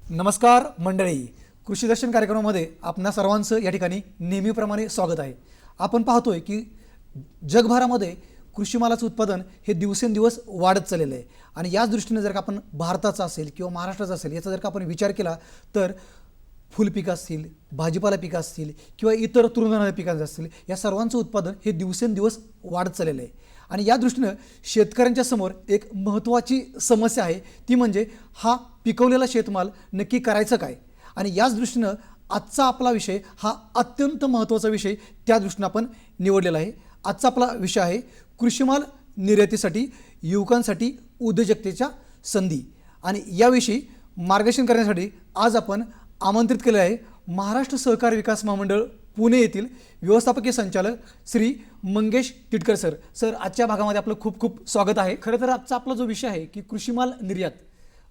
नमस्कार मंडळी, कृषी दर्शन कार्यक्रमामध्ये आपणा सर्वांचं या ठिकाणी नेहमीप्रमाणे स्वागत आहे. आपण पाहतोय की जगभरामध्ये कृषी मालाचं उत्पादन हे दिवसेंदिवस वाढत चाललेलं आहे आणि याच दृष्टीने जर का आपण भारताचा असेल किंवा महाराष्ट्राचा असेल याचा जर का आपण विचार केला तर फुलपिकं असतील, भाजीपाला पिकं असतील किंवा इतर तृणधान्य पिकांचे असतील, या सर्वांचं उत्पादन हे दिवसेंदिवस वाढत चाललेलं आहे. आणि या दृष्टीने शेतकऱ्यांच्या समोर एक महत्त्वाची समस्या आहे, ती म्हणजे हा पिकवलेला शेतमाल नक्की करायचं काय. आणि याच दृष्टीने आजचा आपला विषय हा अत्यंत महत्त्वाचा विषय त्या दृष्टीने आपण निवडलेला आहे. आजचा आपला विषय आहे कृषीमाल निर्यातीसाठी युवकांसाठी उद्योजकतेच्या संधी. आणि याविषयी मार्गदर्शन करण्यासाठी आज आपण आमंत्रित केले आहे महाराष्ट्र सहकार विकास महामंडळ पुणे येथील व्यवस्थापकीय संचालक श्री मंगेश तिटकर सर. सर, आजच्या भागामध्ये आपलं खूप खूप स्वागत आहे. खरं तर आजचा आपला जो विषय आहे की कृषीमाल निर्यात,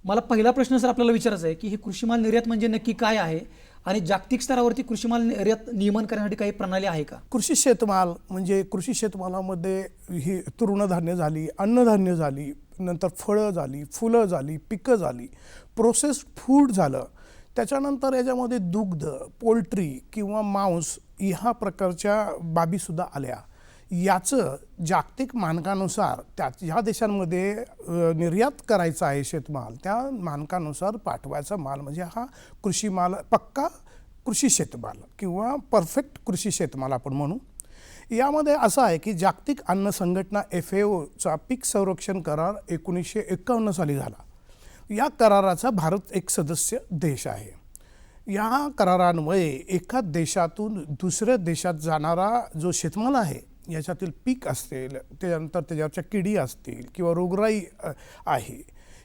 मला पहिला प्रश्न सर आपल्याला विचारायचा आहे की हे कृषीमाल निर्यात म्हणजे नक्की काय आहे आणि जागतिक स्तरावरती कृषीमाल निर्यात नियमन करण्यासाठी काही प्रणाली आहे का? कृषी शेतमाल म्हणजे कृषी शेतमालामध्ये ही तृणधान्य झाली, अन्नधान्य झाली, नंतर फळं झाली, फुलं झाली, पिकं झाली, प्रोसेस्ड फूड झालं, त्याच्यानंतर याच्यामध्ये दुग्ध, पोल्ट्री किंवा मांस ह्या प्रकारच्या बाबीसुद्धा आल्या. याचं जागतिक मानकानुसार ह्या देशांमध्ये निर्यात करायचा आहे शेतमाल, त्या मानकानुसार पाठवायचा माल म्हणजे हा कृषी माल, पक्का कृषी शेतमाल किंवा परफेक्ट कृषी शेतमाल आपण म्हणू. यामध्ये असं आहे की जागतिक अन्न संघटना FAOचा पीक संरक्षण करार 1951 साली झाला. या कराराचा भारत एक सदस्य देश आहे. या करारांमुळे एका देशातून दुसऱ्या देशात जाणारा जो शेतमाल आहे, याच्यातील पीक असतील, त्यानंतर त्याच्यावरच्या किडी असतील किंवा रोगराई आहे,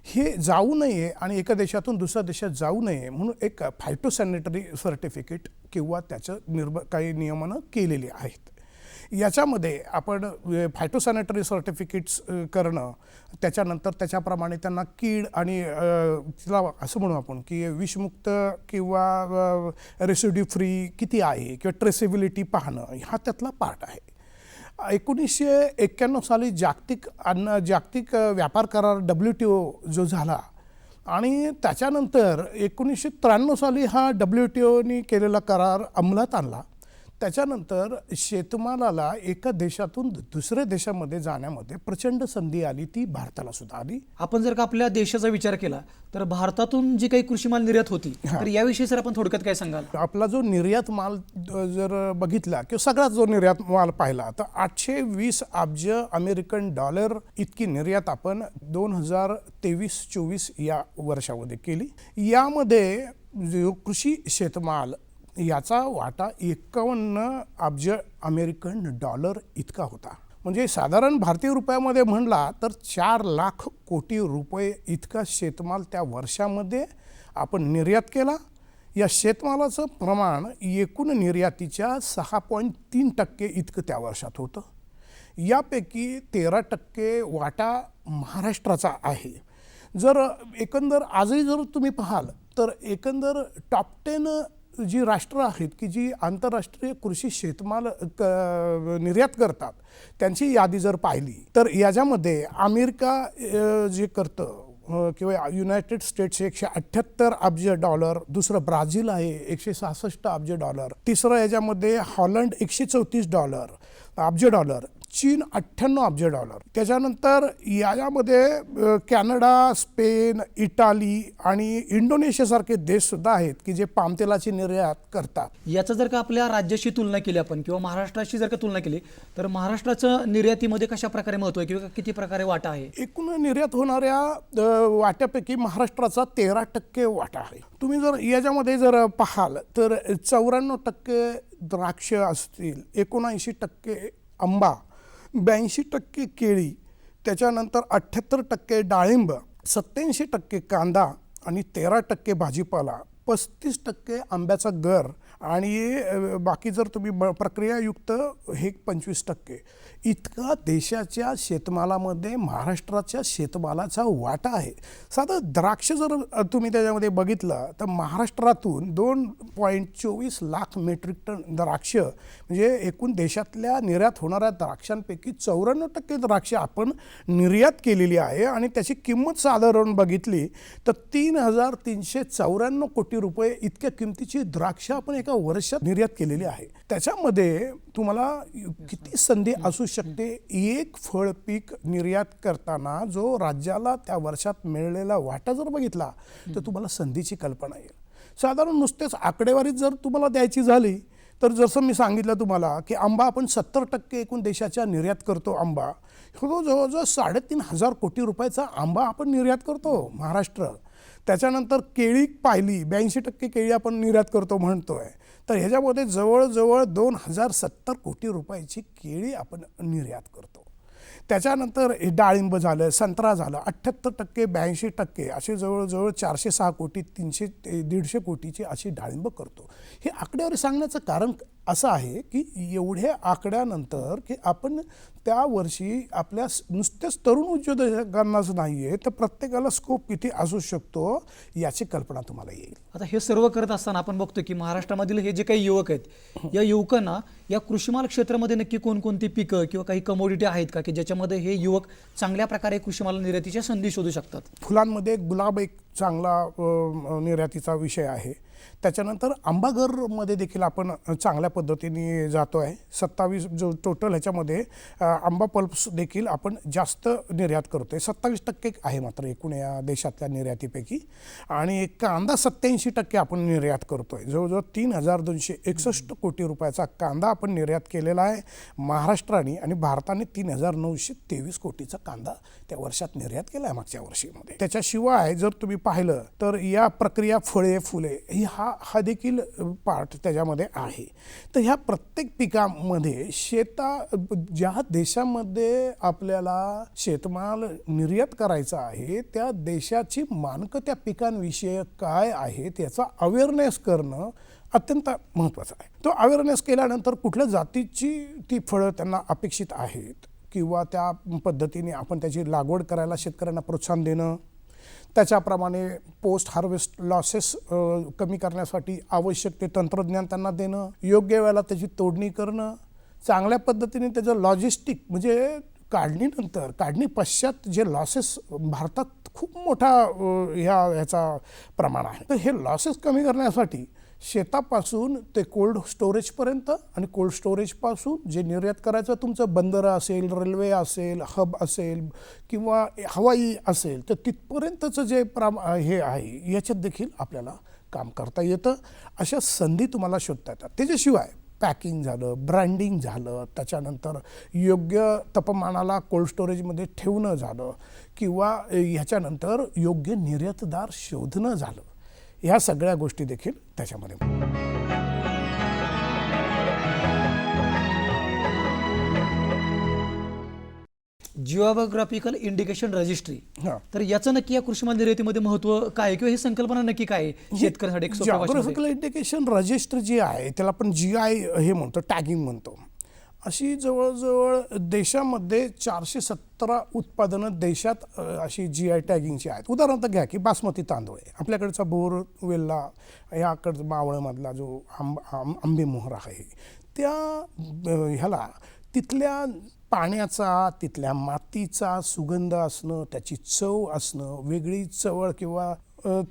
हे जाऊ नये आणि एका देशातून दुसऱ्या देशात जाऊ नये म्हणून एक फायटोसॅनिटरी सर्टिफिकेट किंवा त्याचं काही नियमनं केलेली आहेत. याच्यामध्ये आपण फायटोसॅनिटरी सर्टिफिकेट्स करणं, त्याच्यानंतर त्याच्याप्रमाणे त्यांना कीड आणि तिला असं म्हणू आपण की विषमुक्त किंवा रेसिड्यू फ्री किती आहे किंवा ट्रेसेबिलिटी पाहणं, हा त्यातला पार्ट आहे. 1991 साली जागतिक व्यापार करार WTO जो झाला आणि त्याच्यानंतर 1993 साली हा WTOनी केलेला करार अंमलात आणला. त्याच्यानंतर शेतमालाला एका देशातून दुसऱ्या देशामध्ये जाण्यामध्ये प्रचंड संधी आली, ती भारताला सुद्धा आली. आपण जर का आपल्या देशाचा विचार केला तर भारतातून जी काही कृषी माल निर्यात होती, तर याविषयी सर आपण थोडक्यात काय सांगाल? आपला जो निर्यात माल जर बघितला किंवा सगळ्यात जो निर्यात माल पाहिला तर 820 अब्ज अमेरिकन डॉलर इतकी निर्यात आपण 2023-24 या वर्षामध्ये केली. यामध्ये जो कृषी शेतमाल याचा वाटा 51 अब्ज अमेरिकन डॉलर इतका होता. म्हणजे साधारण भारतीय रुपयामध्ये म्हणला तर 4 लाख कोटी रुपये इतका शेतमाल त्या वर्षामध्ये आपण निर्यात केला. या शेतमालाचं प्रमाण एकूण निर्यातीच्या 6.3% इतकं त्या वर्षात होतं. यापैकी 13% वाटा महाराष्ट्राचा आहे. जर एकंदर आजही जर तुम्ही पाहाल तर एकंदर टॉप 10 जी राष्ट्र आहेत की जी आंतरराष्ट्रीय कृषी शेतमाल निर्यात करतात, त्यांची यादी जर पाहिली तर याच्यामध्ये अमेरिका जे करतं किंवा युनायटेड स्टेट्स 178 अब्ज डॉलर, दुसरं ब्राझील आहे 166 अब्ज डॉलर, तिसरं याच्यामध्ये हॉलंड 134 अब्ज डॉलर, चीन 98 अब्ज डॉलर, त्याच्यानंतर यामध्ये कॅनडा, स्पेन, इटाली आणि इंडोनेशियासारखे देशसुद्धा आहेत की जे पामतेलाची निर्यात करतात. याचं जर का आपल्या राज्याशी तुलना केली आपण किंवा महाराष्ट्राशी जर का तुलना केली तर महाराष्ट्राचं निर्यातीमध्ये कशा प्रकारे महत्त्व आहे किंवा किती प्रकारे वाटा आहे? एकूण निर्यात होणाऱ्या वाट्यापैकी महाराष्ट्राचा 13% वाटा आहे. तुम्ही जर याच्यामध्ये जर पाहाल तर 94% द्राक्ष असतील, 79% आंबा, 82% केळी, त्याच्यानंतर 78% डाळिंब, 87% कांदा आणि 13% भाजीपाला, 35% आंब्याचा गर आणि बाकी जर तुम्ही प्रक्रियायुक्त हे 25%. इतका देशाच्या शेतमालामध्ये महाराष्ट्राच्या शेतमालाचा वाटा आहे. साधं द्राक्ष जर तुम्ही त्याच्यामध्ये बघितलं तर महाराष्ट्रातून 2.24 लाख मेट्रिक टन द्राक्ष, म्हणजे एकूण देशातल्या निर्यात होणाऱ्या द्राक्षांपैकी 94% द्राक्ष आपण निर्यात केलेली आहे आणि त्याची किंमत साधारण बघितली तर 3,394 कोटी रुपये इतक्या किमतीची द्राक्ष आपण एका वर्षात निर्यात केलेली आहे. त्याच्यामध्ये तुम्हाला किती संधी असू शकते. एक फळ पीक निर्यात करताना जो राज्याला त्या वर्षात मिळालेला वाटा जर बघितला तर तुम्हाला संधीची कल्पना येईल. साधारण नुसतेच आकडेवारी जर तुम्हाला द्यायची झाली तर जसं मी सांगितलं तुम्हाला की आंबा आपण 70% एकूण देशाच्या निर्यात करतो. आंबा तो जवळजवळ 3,500 कोटी रुपयाचा आंबा आपण निर्यात करतो महाराष्ट्र. त्याच्यानंतर केळी पाहिली 82% केळी आपण निर्यात करतो म्हणतोय, तर ह्याच्यामध्ये जवळजवळ 2,070 कोटी रुपयाची केळी आपण निर्यात करतो. त्याच्यानंतर डाळिंब झालं, संत्रा झालं, 78%, 82% असे जवळजवळ 406 कोटी 150 कोटीची अशी डाळिंब करतो. हे आकडेवारी सांगण्याचं कारण असं आहे की एवढ्या आकड्यानंतर की आपण त्या वर्षी आपल्या नुसतेच तरुण उद्योजकांनाच नाही आहे तर प्रत्येकाला स्कोप किती असू शकतो याची कल्पना तुम्हाला येईल. आता हे सर्व करत असताना आपण बघतो की महाराष्ट्रामधील हे जे काही युवक आहेत या युवकांना या कृषीमाल क्षेत्रामध्ये नक्की कोणकोणती पिकं किंवा काही कमोडिटी आहेत का की ज्याच्यामध्ये हे युवक चांगल्या प्रकारे कृषीमाल निर्यातीच्या संधी शोधू शकतात. फुलांमध्ये गुलाब एक चांगला निर्यातीचा विषय आहे. त्याच्यानंतर आंबागरमध्ये देखील आपण चांगल्या पद्धतीने जातो आहे. 27 जो टोटल ह्याच्यामध्ये आंबा पल्प्स देखील आपण जास्त निर्यात करतो आहे. 27% आहे मात्र एकूण या देशातल्या निर्यातीपैकी. आणि कांदा 87% आपण निर्यात करतो आहे. जवळजवळ 3,261 कोटी रुपयाचा कांदा आपण निर्यात केलेला आहे महाराष्ट्राने आणि भारताने 3,923 कोटीचा कांदा त्या वर्षात निर्यात केला आहे मागच्या वर्षीमध्ये. त्याच्याशिवाय जर तुम्ही पाहिलं तर या प्रक्रिया फळे फुले हा देखील पार्ट त्याच्यामध्ये आहे. तर ह्या प्रत्येक पिकामध्ये ज्या देशामध्ये आपल्याला शेतमाल निर्यात करायचा आहे त्या देशाची मानकं त्या पिकांविषयी काय आहेत याचा अवेअरनेस करणं अत्यंत महत्त्वाचं आहे. तो अवेअरनेस केल्यानंतर कुठल्या जातीची ती फळं त्यांना अपेक्षित आहेत किंवा त्या पद्धतीने आपण त्याची लागवड करायला शेतकऱ्यांना प्रोत्साहन देणं, त्याच्याप्रमाणे पोस्ट हार्वेस्ट लॉसेस कमी करण्यासाठी आवश्यक ते तंत्रज्ञान त्यांना देणं, योग्य वेळेला त्याची तोडणी करणं, चांगल्या पद्धतीने त्याचं लॉजिस्टिक म्हणजे काढणी पश्चात जे लॉसेस भारतात खूप मोठा ह्याचा प्रमाण आहे. तर हे लॉसेस कमी करण्यासाठी शेतापासून ते कोल्ड स्टोरेजपर्यंत आणि कोल्ड स्टोरेजपासून जे निर्यात करायचं तुमचं बंदरं असेल, रेल्वे असेल, हब असेल किंवा हवाई असेल तर तिथपर्यंतचं जे हे आहे याच्यात देखील आपल्याला काम करता येतं. अशा संधी तुम्हाला शोधता येतात. त्याच्याशिवाय पॅकिंग झालं, ब्रँडिंग झालं, त्याच्यानंतर योग्य तापमानाला कोल्ड स्टोरेजमध्ये ठेवणं झालं किंवा ह्याच्यानंतर योग्य निर्यातदार शोधणं झालं, ह्या सगळ्या गोष्टी देखील त्याच्यामध्ये. जिओग्राफिकल इंडिकेशन रजिस्ट्री, तर याचं नक्की या कृषीमाल निर्यातीमध्ये महत्त्व काय किंवा ही संकल्पना नक्की काय शेतकऱ्यांसाठी? जिओग्राफिकल इंडिकेशन रजिस्ट्री जी आहे त्याला आपण GI हे म्हणतो, टॅगिंग म्हणतो. अशी जवळजवळ देशामध्ये 417 उत्पादनं देशात अशी GI टॅगिंगची आहेत. उदाहरणार्थ घ्या की बासमती तांदूळ आहे आपल्याकडचा, बोरवेल्ला याकडचा मावळमधला जो आंबेमोहर आहे त्या ह्याला तिथल्या पाण्याचा, तिथल्या मातीचा सुगंध असणं, त्याची चव असणं, वेगळी चवळ किंवा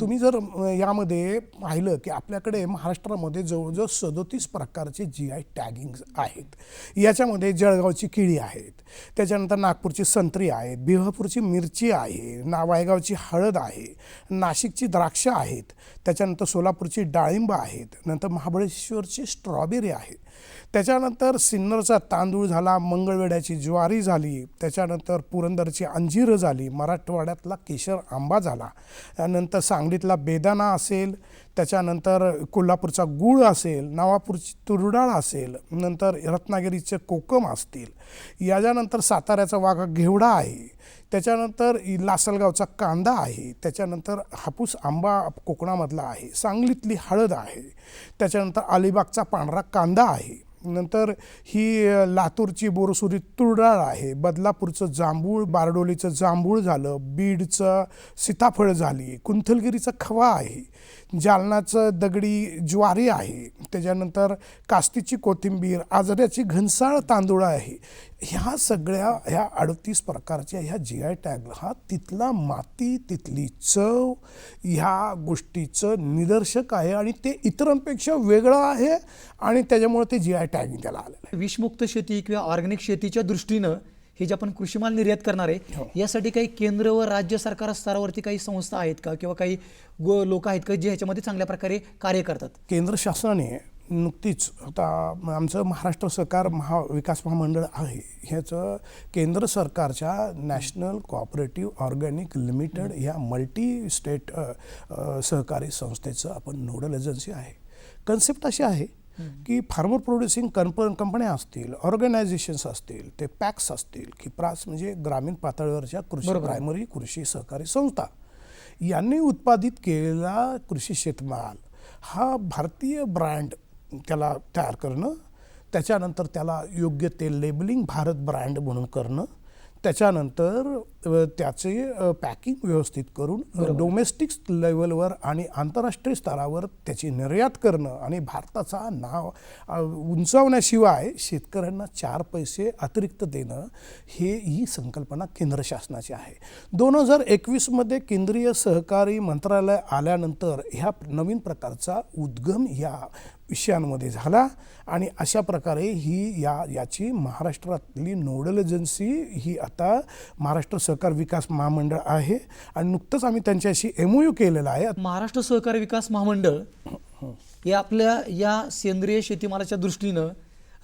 तुम्ही जर यामध्ये पाहिलं की आपल्याकडे महाराष्ट्रामध्ये जवळजवळ 37 प्रकारचे GI टॅगिंग्स आहेत. याच्यामध्ये जळगावची केळी आहेत, त्याच्यानंतर नागपूरची संत्री आहेत, भिवापूरची मिरची आहे, वायगावची हळद आहे, नाशिकची द्राक्ष आहेत, त्याच्यानंतर सोलापूरची डाळिंब आहेत, नंतर महाबळेश्वरची स्ट्रॉबेरी आहेत. त्याच्यानंतर सिन्नरचा तांदूळ झाला, मंगळवेढ्याची ज्वारी झाली, त्याच्यानंतर पुरंदरची अंजीरं झाली, मराठवाड्यातला केशर आंबा झाला, त्यानंतर सांगलीतला बेदाणा असेल, त्याच्यानंतर कोल्हापूरचा गूळ असेल, नवापूरची तुरडाळ असेल, नंतर रत्नागिरीचे कोकम असतील, याच्यानंतर साताऱ्याचा वाघा घेवडा आहे, त्याच्यानंतर लासलगावचा कांदा आहे, त्याच्यानंतर हापूस आंबा कोकणामधला आहे, सांगलीतली हळद आहे, त्याच्यानंतर अलिबागचा पांढरा कांदा आहे, नंतर ही लातूरची बोरसुरी तुरडाळ आहे, बदलापूरचं जांभूळ, बारडोलीचं जांभूळ झालं, बीडचं सीताफळ झाली, कुंथलगिरीचा खवा आहे, जालनाचं दगडी ज्वारी आहे, त्याच्यानंतर कास्तीची कोथिंबीर, आजऱ्याची घनसाळ तांदूळ आहे. ह्या 38 प्रकारच्या ह्या GI टॅग हा तिथला माती, तिथली चव ह्या गोष्टीचं निदर्शक आहे आणि ते इतरांपेक्षा वेगळं आहे आणि त्याच्यामुळे ते GI टॅग त्याला आलेलं आहे. विषमुक्त शेती किंवा ऑर्गॅनिक शेतीच्या दृष्टीनं हे जे आपण कृषीमाल निर्यात करणार आहे यासाठी काही केंद्र व राज्य सरकार स्तरावरती काही संस्था आहेत का किंवा काही लोक आहेत का जे ह्याच्यामध्ये चांगल्या प्रकारे कार्य करतात? केंद्र शासनाने नुकतीच आता आमचं महाराष्ट्र सहकार विकास महामंडळ आहे, ह्याचं केंद्र सरकारच्या नॅशनल कोऑपरेटिव्ह ऑर्गॅनिक लिमिटेड ह्या मल्टी स्टेट सहकारी संस्थेचं आपण नोडल एजन्सी आहे. कन्सेप्ट अशी आहे की फार्मर प्रोड्युसिंग कंपन्या असतील, ऑर्गनायझेशन्स असतील, ते पॅक्स असतील, किप्रास म्हणजे ग्रामीण पातळीवरच्या कृषी प्रायमरी कृषी सहकारी संस्था यांनी उत्पादित केलेला कृषी शेतमाल हा भारतीय ब्रँड त्याला तयार करणं, त्याच्यानंतर त्याला योग्य ते लेबलिंग भारत ब्रँड म्हणून करणं, त्याच्यानंतर त्याचे पॅकिंग व्यवस्थित करून डोमेस्टिक लेवलवर आणि आंतरराष्ट्रीय स्तरावर त्याची निर्यात करणं आणि भारताचा नाव उंचावण्याशिवाय शेतकऱ्यांना 4 पैसे अतिरिक्त देणं ही संकल्पना केंद्र शासनाची आहे. 2021मध्ये केंद्रीय सहकारी मंत्रालय आल्यानंतर ह्या नवीन प्रकारचा उद्गम ह्या विषयांमध्ये झाला आणि अशा प्रकारे याची महाराष्ट्रातली नोडल एजन्सी ही आता महाराष्ट्र सहकार विकास महामंडळ आहे आणि नुकतंच आम्ही त्यांच्याशी MOU केलेला आहे. महाराष्ट्र सहकारी विकास महामंडळ हे आपल्या या सेंद्रिय शेतीमालाच्या दृष्टीनं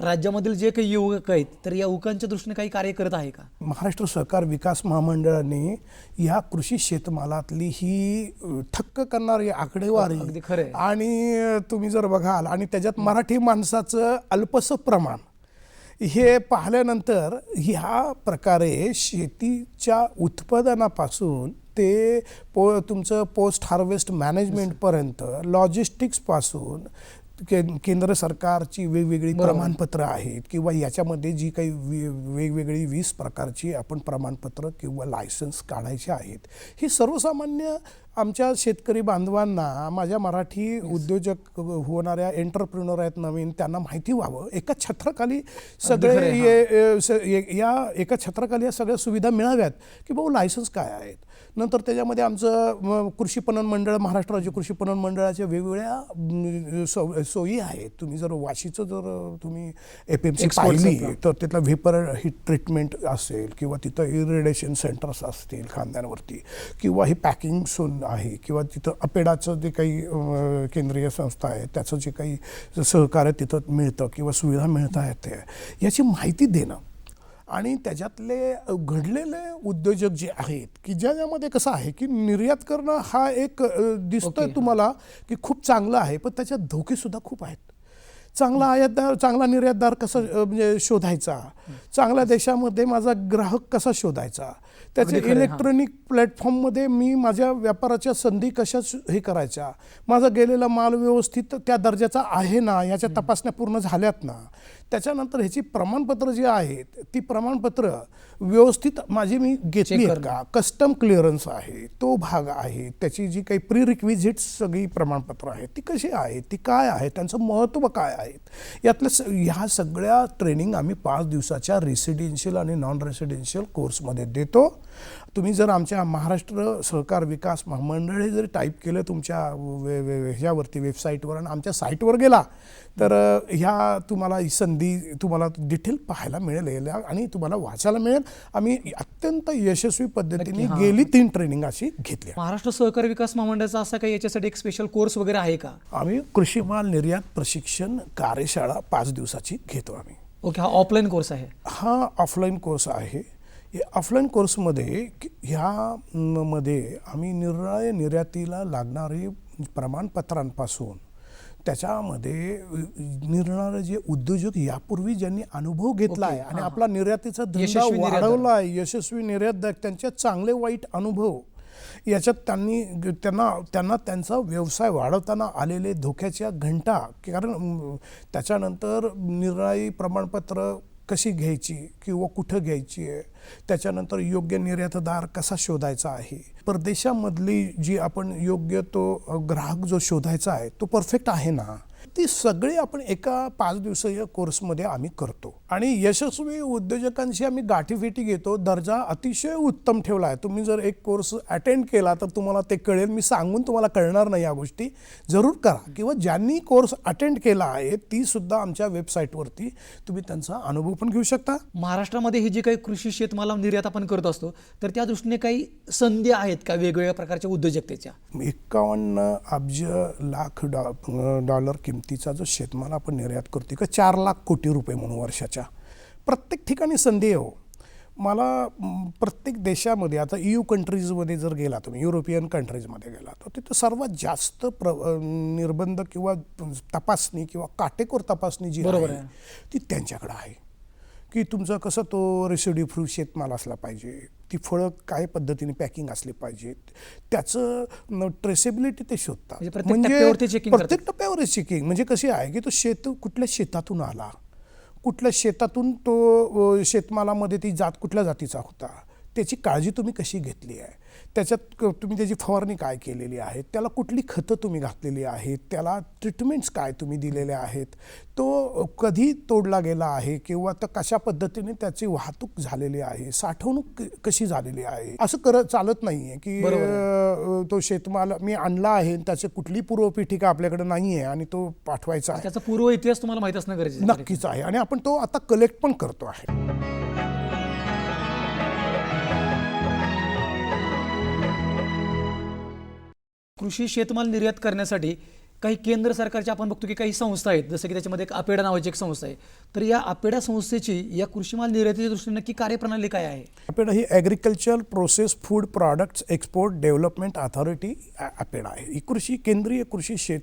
राज्यामधील जे काही युवक आहेत तर या युवकांच्या दृष्टीने काही कार्य करत आहे का? महाराष्ट्र सहकार विकास महामंडळाने या कृषी शेतमालातली ही थक्क करणारी आकडेवारी अगदी खरं आहे. आणि तुम्ही जर बघाल आणि त्याच्यात मराठी माणसाचं अल्पसं प्रमाण हे पाहिल्यानंतर ह्या प्रकारे शेतीच्या उत्पादनापासून ते तुमचं पोस्ट हार्वेस्ट मॅनेजमेंटपर्यंत लॉजिस्टिक्सपासून केंद्र सरकारची वेगवेगळी प्रमाणपत्र आहेत किंवा याच्यामध्ये जी काही वेगवेगळी 20 प्रकारची आपण प्रमाणपत्र किंवा लायसन्स काढायचे आहेत, ही सर्वसामान्य आमच्या शेतकरी बांधवांना, माझ्या मराठी उद्योजक होणाऱ्या एंटरप्रिनर आहेत नवीन, त्यांना माहिती व्हावं. एका छत्राखाली एका छत्राखाली या सगळ्या सुविधा मिळाव्यात की भाऊ लायसन्स काय आहेत. नंतर त्याच्यामध्ये आमचं कृषी पणन मंडळ, महाराष्ट्र राज्य कृषी पणन मंडळाच्या वेगवेगळ्या सोयी आहेत. तुम्ही जर वाशीचं जर तुम्ही FMC पाहिली तर तिथला व्हेपर हीट ट्रीटमेंट असेल किंवा तिथं इरिडेशन सेंटर्स असतील खांद्यांवरती किंवा ही पॅकिंग सोन आहे किंवा तिथं अपेडाचं जे काही केंद्रीय संस्था आहे त्याचं जे काही सहकार्य तिथं मिळतं किंवा सुविधा मिळत आहेत याची माहिती देणं आणि त्याच्यातले घडलेले उद्योजक जे आहेत की ज्यामध्ये कसं आहे की निर्यात करणं हा एक दिसतोय तुम्हाला की खूप चांगलं आहे, पण त्याच्यात धोकेसुद्धा खूप आहेत. चांगला आयातदार, चांगला निर्यातदार कसा म्हणजे शोधायचा, चांगल्या देशामध्ये माझा ग्राहक कसा शोधायचा, त्याचे इलेक्ट्रॉनिक प्लॅटफॉर्ममध्ये मी माझ्या व्यापाराच्या संधी कशा हे करायच्या, माझा गेलेला माल व्यवस्थित त्या दर्जाचा आहे ना, याच्या तपासण्या पूर्ण झाल्यात ना, त्याच्यानंतर ह्याची प्रमाणपत्र जी आहेत ती प्रमाणपत्र व्यवस्थित माझी मी घेतली आहेत का, कस्टम क्लिअरन्स आहे तो भाग आहे, त्याची जी काही प्री रिक्विजिट्स सगळी प्रमाणपत्र आहेत ती कशी आहेत, ती काय आहे, त्यांचं महत्त्व काय आहेत, यातलं ह्या सगळ्या ट्रेनिंग आम्ही 5 दिवसाच्या रेसिडेन्शियल आणि नॉन रेसिडेन्शियल कोर्समध्ये देतो. तुम्ही जर आमच्या महाराष्ट्र सहकार विकास महामंडळ हे जर टाईप केलं तुमच्या ह्याच्यावरती वेबसाईटवर आणि आमच्या साईटवर गेला तर ह्या तुम्हाला ही संधी संधी तुम्हाला डिटेल पाहायला मिळेल आणि तुम्हाला वाचायला मिळेल. आम्ही अत्यंत यशस्वी पद्धतीने नक्की, हां. गेली 3 ट्रेनिंग अशी घेतली. महाराष्ट्र सहकारी विकास महामंडळाचा असा काही याच्यासाठी एक स्पेशल कोर्स वगैरे आहे का? आम्ही कृषी माल निर्यात प्रशिक्षण कार्यशाळा 5 दिवसाची घेतो आम्ही. ओके, हा ऑफलाईन कोर्स आहे. हा ऑफलाईन कोर्स आहे. ऑफलाईन कोर्समध्ये मध्ये आम्ही निराळे निर्यातीला लागणारे प्रमाणपत्रांपासून त्याच्यामध्ये निरणारे जे उद्योजक यापूर्वी ज्यांनी अनुभव घेतला आहे आणि आपला निर्यातीचा धंदा यशस्वी निर्यातदार. वाढवला आहे, यशस्वी निर्यातदार, त्यांचे चांगले वाईट अनुभव याच्यात त्यांना त्यांचा व्यवसाय वाढवताना आलेले धोक्याच्या घंटा, कारण त्याच्यानंतर निराळी प्रमाणपत्र कशी घ्यायची किंवा कुठं घ्यायची आहे, त्याच्यानंतर योग्य निर्यातदार कसा शोधायचा आहे, परदेशामधली जी आपण योग्य तो ग्राहक जो शोधायचा आहे तो परफेक्ट आहे ना, ती सगळी आपण एका 5 दिवसीय कोर्समध्ये आम्ही करतो. आणि यशस्वी उद्योजकांशी आम्ही गाठीभेटी घेतो. दर्जा अतिशय उत्तम ठेवला आहे. तुम्ही जर एक कोर्स अटेंड केला तर तुम्हाला ते कळेल. मी सांगून तुम्हाला कळणार नाही या गोष्टी. जरूर करा, किंवा ज्यांनी कोर्स अटेंड केला आहे ती सुद्धा आमच्या वेबसाईटवरती तुम्ही त्यांचा अनुभव पण घेऊ शकता. महाराष्ट्रामध्ये ही जी काही कृषी शेतमाला निर्यात आपण करत असतो, तर त्या दृष्टीने काही संधी आहेत का वेगवेगळ्या प्रकारच्या उद्योजकतेच्या? 51 अब्ज लाख डॉलर किमतीचा जो शेतमाल आपण निर्यात करतो का 4 लाख कोटी रुपये म्हणून वर्षाच्या, प्रत्येक ठिकाणी संधी आहे. मला प्रत्येक देशामध्ये, आता EU कंट्रीजमध्ये जर गेला तुम्ही, युरोपियन कंट्रीजमध्ये गेला तर तिथं सर्वात जास्त निर्बंध किंवा तपासणी किंवा काटेकोर तपासणी जी आहे ती त्यांच्याकडे आहे. की तुमचा कसं तो रेसिड्यू शेतमाल असला पाहिजे, ती फळं काय पद्धतीने पॅकिंग असली पाहिजेत, त्याचं ट्रेसेबिलिटी ते शोधतात. म्हणजे प्रत्येक टप्प्यावर चेकिंग. म्हणजे कशी आहे की तो कुठल्या शेतातून आला, कुठल्या शेतातून तो शेतमालामध्ये ती जात कुठल्या जातीचा होता, त्याची काळजी तुम्ही कशी घेतली आहे, त्याच्यात तुम्ही त्याची फवारणी काय केलेली आहे, त्याला कुठली खतं तुम्ही घातलेली आहेत, त्याला ट्रीटमेंट्स काय तुम्ही दिलेल्या आहेत, तो कधी तोडला गेला आहे किंवा तर कशा पद्धतीने त्याची वाहतूक झालेली आहे, साठवणूक कशी झालेली आहे. असं चालत नाही आहे की तो शेतमाल मी आणला आहे, त्याची कुठली पूर्वपीठिका आपल्याकडे नाही आहे आणि तो पाठवायचा आहे. त्याचा पूर्व इतिहास तुम्हाला माहित असणं गरजेचं आहे. नक्कीच आहे, आणि आपण तो आता कलेक्ट पण करतो आहे. कृषी शेतमाल निर्यात करण्यासाठी काही केंद्र सरकारच्या आपण बघतो की काही संस्था आहेत, जसं की त्याच्यामध्ये एक अपेडा नावाची एक संस्था आहे. तर या अपेडा संस्थेची या कृषी माल निर्यातीच्या दृष्टीने नक्की कार्यप्रणाली काय आहे? अपेडा ही agriculture process food products export development authority APEDA आहे. ही केंद्रीय कृषी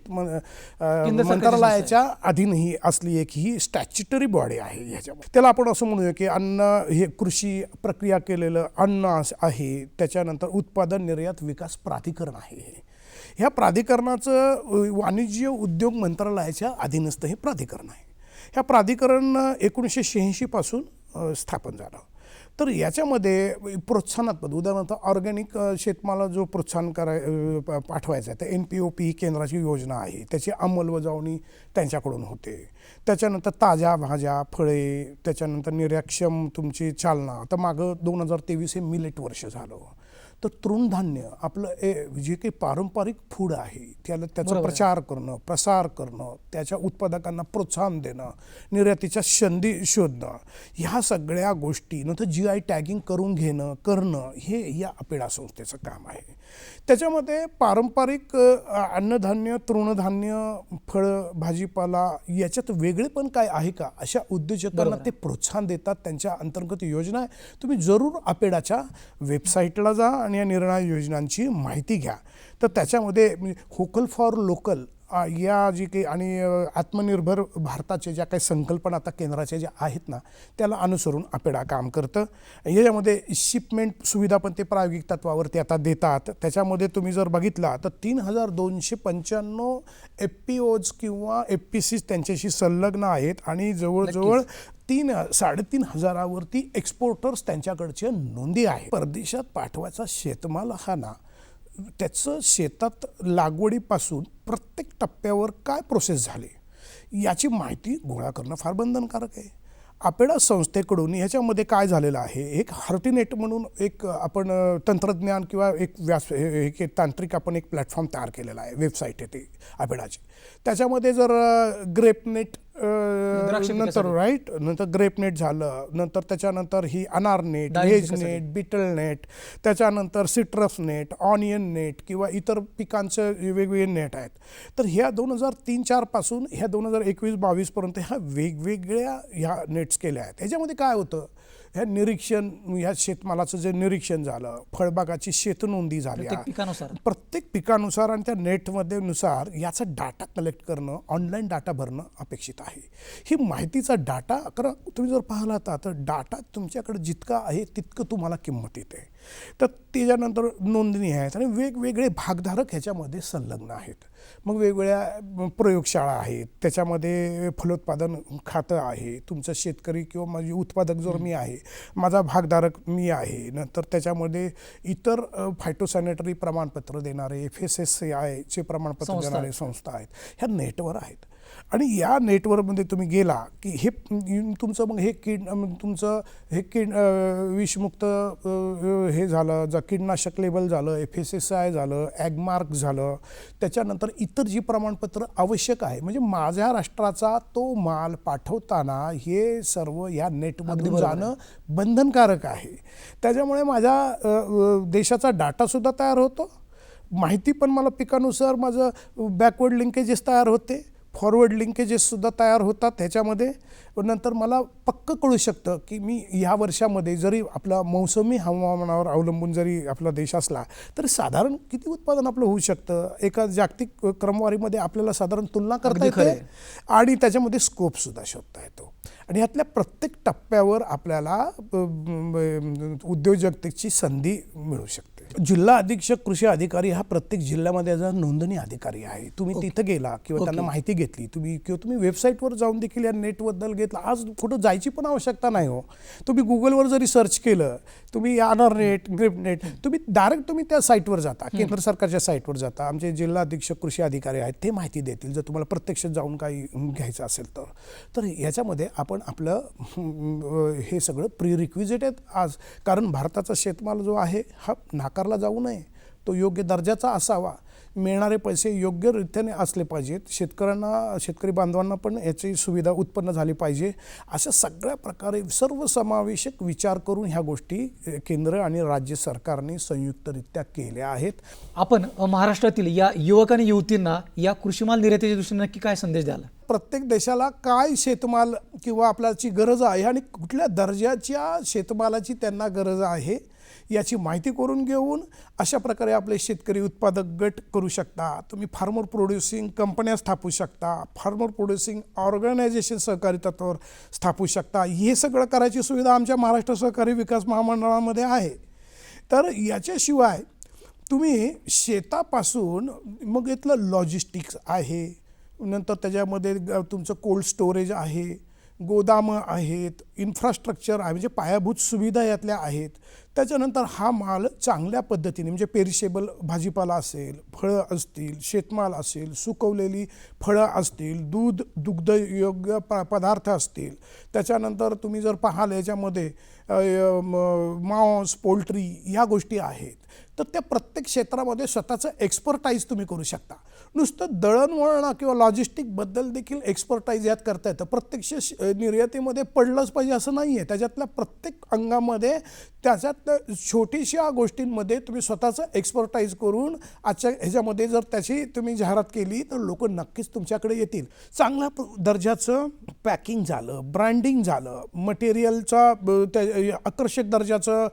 मंत्रालयाच्या अधीन ही असली एक ही स्टॅच्युटरी बॉडी आहे. ह्याच्यामध्ये त्याला आपण असं म्हणूया की अन्न हे कृषी प्रक्रिया केलेलं अन्न आहे, त्याच्यानंतर उत्पादन निर्यात विकास प्राधिकरण आहे. ह्या प्राधिकरणाचं वाणिज्य उद्योग मंत्रालयाच्या अधीनस्थ हे प्राधिकरण आहे. ह्या प्राधिकरण 1986 पासून स्थापन झालं. तर याच्यामध्ये प्रोत्साहनात्मक, उदाहरणार्थ ऑर्गॅनिक शेतमाला जो प्रोत्साहन पाठवायचा आहे, तर NPOP ही केंद्राची योजना आहे, त्याची अंमलबजावणी त्यांच्याकडून होते. त्याच्यानंतर ताज्या भाज्या फळे, त्याच्यानंतर निर्यातक्षम तुमची चालना. तर मागं 2023 हे मिलेट वर्ष झालं. तर तृणधान्य आपलं जे काही पारंपरिक फूड आहे त्याचा प्रचार करणं, प्रसार करणं, त्याच्या उत्पादकांना प्रोत्साहन देणं, निर्यातीच्या संधी शोधणं, ह्या सगळ्या गोष्टी नंतर GI टॅगिंग करणं हे या अपेडा संस्थेचं काम आहे. त्याच्यामध्ये पारंपरिक अन्नधान्य, तृणधान्य, फळं, भाजीपाला याच्यात वेगळेपण काय आहे का, अशा उद्योजकांना ते प्रोत्साहन देतात. त्यांच्या अंतर्गत योजना आहे. तुम्ही जरूर अपेडाच्या वेबसाईटला जा आणि या निर्णय योजनांची माहिती घ्या. तर त्याच्यामध्ये व्होकल फॉर लोकल या जी काही आणि आत्मनिर्भर भारताच्या ज्या काही संकल्पना आता केंद्राच्या ज्या आहेत ना, त्याला अनुसरून अपेडा काम करतं. याच्यामध्ये शिपमेंट सुविधा पण ते प्रायोगिक तत्वावरती आता देतात. त्याच्यामध्ये तुम्ही जर बघितला तर 3295 FPOs किंवा FPCs त्यांच्याशी संलग्न आहेत आणि जवळजवळ 3-3.5 हजारावरती एक्सपोर्टर्स त्यांच्याकडचे नोंदी आहे. परदेशात पाठवायचा शेतमाल हा ना, त्याचं शेतात लागवडीपासून प्रत्येक टप्प्यावर काय प्रोसेस झाली याची माहिती गोळा करणं फार बंधनकारक आहे. अपेडा संस्थेकडून ह्याच्यामध्ये काय झालेलं आहे, एक हार्टिनेट म्हणून एक आपण तंत्रज्ञान किंवा एक तांत्रिक आपण एक प्लॅटफॉर्म तयार केलेला आहे. वेबसाईट आहे ते अपेडाची. त्याच्यामध्ये जर ग्रेपनेट द्राक्ष नंतर पिकासाठी. राईट, नंतर ग्रेप नेट झालं, नंतर त्याच्यानंतर ही अनार नेट, डाळिंब व्हेज पिकासाठी. नेट, बिटल नेट, त्याच्यानंतर सिट्रस नेट, ऑनियन नेट किंवा इतर पिकांचे वेगवेगळे नेट आहेत. तर ह्या 2003-04 पासून ह्या 2021-22 ह्या वेगवेगळ्या ह्या नेट्स केल्या आहेत. ह्याच्यामध्ये काय होतं, ह्या निरीक्षण, ह्या शेतमालाचं जे निरीक्षण झालं, फळबागाची शेतनोंदी झाल्या प्रत्येक पिकानुसार. प्रत्येक पिकानुसार आणि त्या नेटमध्ये नुसार याचा डाटा कलेक्ट करणं, ऑनलाईन डाटा भरणं अपेक्षित आहे. ही माहितीचा डाटा, कारण तुम्ही जर पाहिला तर डाटा तुमच्याकडे जितका आहे तितकं तुम्हाला किंमत येते. तर त्याच्यानंतर नोंदणी आहेत आणि वेगवेगळे भागधारक ह्याच्यामध्ये संलग्न आहेत. मग वेगवेगळ्या प्रयोगशाळा आहेत, त्याच्यामध्ये फलोत्पादन खातं आहे, तुमचं शेतकरी किंवा माझी उत्पादक जर मी आहे, माझा भागधारक मी आहे, नंतर त्याच्यामध्ये इतर फायटोसॅनिटरी प्रमाणपत्र देणारे FSSAIचे प्रमाणपत्र संस्था देणारे आहेत. संस्था आहेत, ह्या नेटवर आहेत. आणि या नेटवर्कमध्ये तुम्ही गेला की हे तुमचं मग हे तुमचं हे विषमुक्त हे झालं, कीटनाशक लेबल झालं, FSSAI झालं, ॲगमार्क झालं, त्याच्यानंतर इतर जी प्रमाणपत्र आवश्यक आहे, म्हणजे माझ्या राष्ट्राचा तो माल पाठवताना हे सर्व या नेटमधून जाणं बंधनकारक आहे. त्याच्यामुळे माझ्या देशाचा डाटासुद्धा तयार होतो, माहिती पण मला पिकानुसार माझं बॅकवर्ड लिंकेजेस तयार होते, फॉरवर्ड लिंकेजेससुद्धा तयार होतात ह्याच्यामध्ये. नंतर मला पक्कं कळू शकतं की मी ह्या वर्षामध्ये जरी आपला मौसमी हवामानावर अवलंबून जरी आपला देश असला तरी साधारण किती उत्पादन आपलं होऊ शकतं, एका जागतिक क्रमवारीमध्ये आपल्याला साधारण तुलना करता येते आणि त्याच्यामध्ये स्कोपसुद्धा शोधता येतो. आणि ह्यातल्या प्रत्येक टप्प्यावर आपल्याला उद्योजकतेची संधी मिळू शकते. जिल्हा अधीक्षक कृषी अधिकारी हा प्रत्येक जिल्ह्यामध्ये नोंदणी अधिकारी आहे. तुम्ही तिथं गेला किंवा त्यांना माहिती घेतली, तुम्ही वेबसाईटवर जाऊन देखील या नेटबद्दल घेतलं. आज कुठं जायची पण आवश्यकता नाही हो. तुम्ही गुगलवर जरी सर्च केलं, तुम्ही अनार नेट, ग्रेप नेट, तुम्ही डायरेक्ट तुम्ही त्या साईटवर जाता, केंद्र सरकारच्या साईटवर जाता. आमचे जिल्हा अधीक्षक कृषी अधिकारी आहेत, ते माहिती देतील जर तुम्हाला प्रत्यक्षात जाऊन काही घ्यायचं असेल तर. याच्यामध्ये आपण आपलं हे सगळं प्री-रिक्विजिट आहेत आज. कारण भारताचा शेतमाल जो आहे हा नाकारला जाऊ नये, तो योग्य दर्जाचा असावा, मिळणारे पैसे योग्य रीतीने असले पाहिजेत, शेतकरी बांधवांना पण याची सुविधा उत्पन्न झाली पाहिजे. अशा सगळ्या प्रकारे सर्वसमावेशक विचार करून ह्या गोष्टी केंद्र आणि राज्य सरकारने संयुक्तरित्या केल्या आहेत. आपण महाराष्ट्रातील या युवक आणि युवतींना या कृषीमाल निर्यातीच्या दृष्टीने नक्की काय संदेश द्याल? प्रत्येक देशाला काय शेतमाल किंवा आपल्याची गरज आहे आणि कुठल्या दर्जाच्या शेतमालाची त्यांना गरज आहे याची माहिती करून घेऊन अशा प्रकारे आपले शेतकरी उत्पादक गट करू शकता. तुम्ही फार्मर प्रोड्युसिंग कंपन्या स्थापू शकता, फार्मर प्रोड्युसिंग ऑर्गनायझेशन सहकारी तत्वावर स्थापू शकता. हे सगळं करायची सुविधा आमच्या महाराष्ट्र सहकारी विकास महामंडळामध्ये आहे. तर याच्याशिवाय तुम्ही शेतापासून मग इथलं लॉजिस्टिक्स आहे, नंतर त्याच्यामध्ये तुमचं कोल्ड स्टोरेज आहे, गोदामं आहेत, इन्फ्रास्ट्रक्चर आहे, म्हणजे पायाभूत सुविधा यातल्या आहेत. त्याच्यानंतर हा माल चांगल्या पद्धतीने म्हणजे पेरिशेबल भाजीपाला असेल, फळं असतील, शेतमाल असेल, सुकवलेली फळं असतील, दुग्धयोग्य पदार्थ असतील, त्याच्यानंतर तुम्ही जर पाहाल याच्यामध्ये मांस, पोल्ट्री या गोष्टी आहेत. तर त्या प्रत्येक क्षेत्रामध्ये स्वतःचं एक्सपर्टाईज तुम्ही करू शकता. नुसतं दळणवळण किंवा लॉजिस्टिकबद्दल देखील एक्सपर्टाईज यात करता येतं. प्रत्यक्ष निर्यातीमध्ये पडलंच पाहिजे असं नाही आहे. त्याच्यातल्या प्रत्येक अंगामध्ये त्याच्यात छोटीशा गोष्टींमध्ये तुम्ही स्वतःचं एक्सपर्टाईज करून आजच्या ह्याच्यामध्ये जर त्याची तुम्ही जाहिरात केली तर लोक नक्कीच तुमच्याकडे येतील. चांगल्या दर्जाचं पॅकिंग झालं, ब्रँडिंग झालं, मटेरियलचा आकर्षक दर्जाचं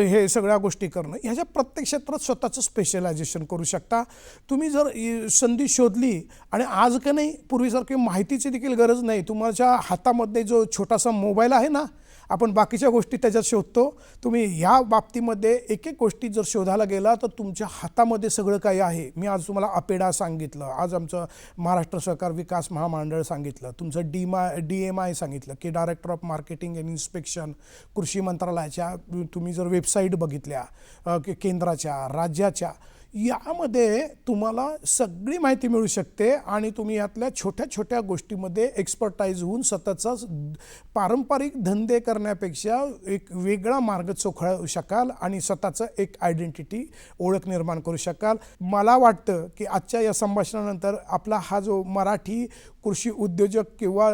हे सगळ्या गोष्टी करणं, ह्याच्या प्रत्येक क्षेत्रात स्वतःचं स्पेशलायझेशन करू शकता. तुम्ही जर संधी शोधली आणि आज का नाही पूर्वीसारखी माहितीची देखील गरज नाही. तुमच्या हातामध्ये जो छोटासा मोबाईल आहे ना, आपण बाकीच्या गोष्टी त्याच्यात शोधतो. तुम्ही ह्या बाबतीमध्ये एक एक गोष्टी जर शोधायला गेला तर तुमच्या हातामध्ये सगळं काही आहे. मी आज तुम्हाला अपेडा सांगितलं, आज आमचं महाराष्ट्र सहकार विकास महामंडळ सांगितलं, तुमचं DMI सांगितलं की director of marketing and inspection, कृषी मंत्रालयाच्या तुम्ही जर वेबसाईट बघितल्या केंद्राच्या, राज्याच्या, यामध्ये तुम्हाला सगळी माहिती मिळू शकते आणि तुम्ही यातल्या छोट्या छोट्या गोष्टीमध्ये एक्सपर्टाईज होऊन सततचा पारंपरिक धंदे करण्यापेक्षा एक वेगळा मार्ग चोखळू शकाल आणि स्वतःचं एक आयडेंटिटी ओळख निर्माण करू शकाल. मला वाटतं की आजच्या या संभाषणानंतर आपला हा जो मराठी कृषी उद्योजक किंवा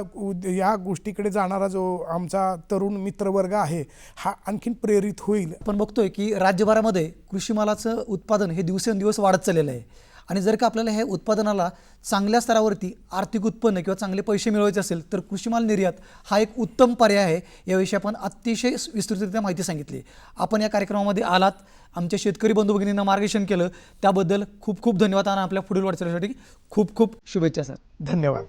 या गोष्टीकडे जाणारा जो आमचा तरुण मित्रवर्ग आहे हा आणखीन प्रेरित होईल. आपण बघतोय की राज्यभरामध्ये कृषी मालाचं उत्पादन हे दिवसेंदिवस वाढत चाललेलं आहे आणि जर का आपल्याला हे उत्पादनाला चांगल्या स्तरावरती आर्थिक उत्पन्न किंवा चांगले पैसे मिळवायचे असेल तर कृषी माल निर्यात हा एक उत्तम पर्याय आहे. याविषयी आपण अतिशय विस्तृतरित्या माहिती सांगितली. आपण या कार्यक्रमामध्ये आलात, आमच्या शेतकरी बंधू भगिनींना मार्गदर्शन केलं, त्याबद्दल खूप खूप धन्यवाद आणि आपल्या पुढील वाटचालीसाठी खूप खूप शुभेच्छा सर. धन्यवाद.